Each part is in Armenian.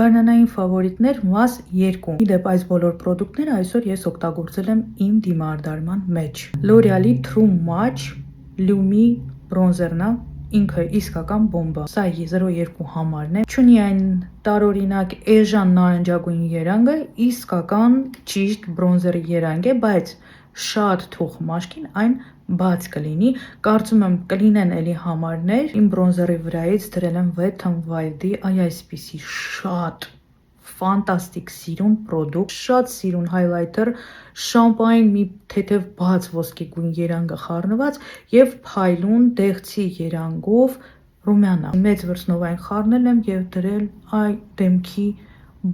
Գարնանային ֆավորիտներ մաս 2։ Իդեպ այս բոլոր պրոդուկտները այսօր ես օգտագործել եմ իմ դիմարդարման մեջ։ L'Oreal-ի True Match Lumi բրոնզերն է, ինքը իսկական բոմբա։ Սա 02 համարն է։ Չունի այն տարօրինակ էժան նարնջագույն երանգը, իսկական ճիշտ բրոնզերի երանգ է, բայց շատ թուխ մաշկին այն բաց կլինի։ Կարծում եմ կլինեն էլի համարներ։ Իմ բրոնզերի վրայից դրել եմ Wet n Wild-ի այսպիսի շատ ֆանտաստիկ սիրուն պրոդուկտ, շատ սիրուն հայլայթեր, շամպայն մի թեթև բաց ոսկեգույն երանգը խառնված եւ փայլուն դեղցի երանգով ռումյանա։ Մեծ վրձնովային խառնել եմ եւ դրել այ դեմքի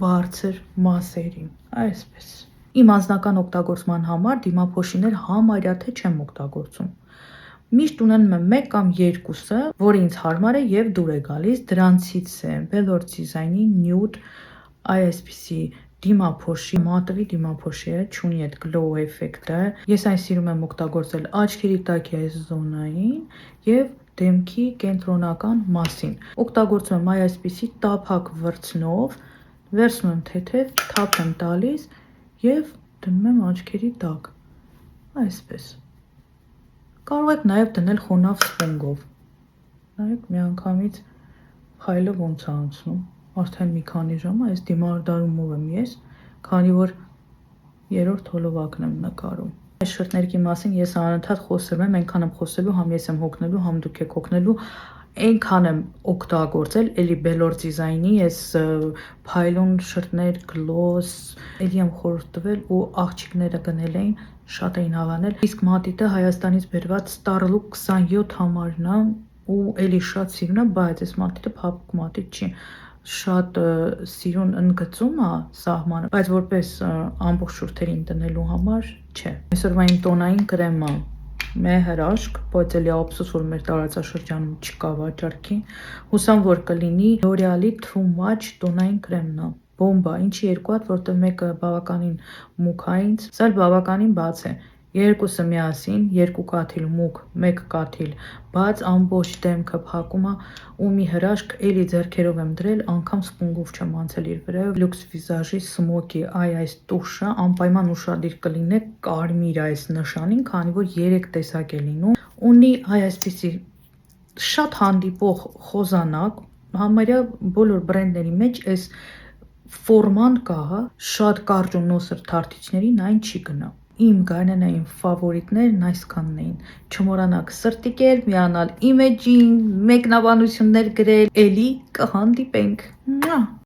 բարձր մասերին, այսպես։ Իմ անձնական օգտագործման համար դիմափոշիներ համարյա թե չեմ օգտագործում։ Միշտ ունենում եմ 1 կամ 2-ը, որը ինձ հարմար է եւ դուր է գալիս։ Դրանցից է Velour Design-ի Nude այսպիսի դիմափոշի, մատվի դիմափոշի է, չունի այդ glow էֆեկտը։ Ես այն սիրում եմ օգտագործել աչքերի տակի այս զոնային եւ դեմքի կենտրոնական մասին։ Օգտագործում եմ այսպիսի տափակ վրձնով, վերցնում եմ թեթև, թափ եմ տալիս եւ դնում եմ աչքերի տակ, այսպես։ Կարող եք նաեւ դնել խոնավ սպունգով։ Նայեք միանգամից փայլը ոնց է անցնում։ Արդեն մի քանի ժամ է այս դիմարդարումով եմ ես, քանի որ երրորդ հոլովակն եմ նկարում։ Այս շրթներքի մասին ես անընդհատ խոսում եմ, այնքան եմ խոսելու, համ ես եմ հոգնելու, համ դուք եք հոգնելու, այնքան եմ օգտագործել, էլի Velour Design-ի այս փայլուն շրթներ, գլոս, էլի եմ խորհուրդ տվել ու աղջիկները գնել էին, շատ էին հավանել։ Իսկ մատիտը Հայաստանից բերված Starlook 27 համարն է ու էլի շատ սիրուն է, բայց այս մատիտը փափուկ մատիտ չի։ Շատ սիրուն ընդգծում է սահմանը, բայց որպես ամբողջ շուրթերին դնելու համար չէ։ Այսօրվա իմ տոնային կրեմը մեհրաշք, բայց էլի ափսոս որ մեր տարածաշրջանում չկա վաճառքի։ Հուսամ որ կլինի L'Oreal-ի True Match տոնային կրեմն է։ Բոմբա, ինչի երկու հատ, որտեղ մեկը բավականին մուգ է ինձ, սա բավականին բաց է։ Երկուսը միասին, 2 կաթիլ մուգ, 1 կաթիլ բաց, ամբողջ դեմքը փակում է ու մի հրաշք էլի ձեռքերով եմ դրել, անգամ սպունգով չեմ անցել իր վրայով։ Lux Visage-ի Smoky Eye այս տուշը անպայման ուշադիր կլինեք կարմիր այս նշանին, քանի որ 3 տեսակ է լինում։ Ունի այսպիսի շատ հանդիպող խոզանակ, համարյա բոլոր բրենդների մեջ այս ֆորման կա, շատ կարճ ու նոսր թարթիչներին այն չի գնա։ Իմ գարնանային ֆավորիտներն այսքանն էին։ Չմոռանաք սրտիկել, միանալ իմեջին, մեկնաբանություններ գրել, էլի կհանդիպենք։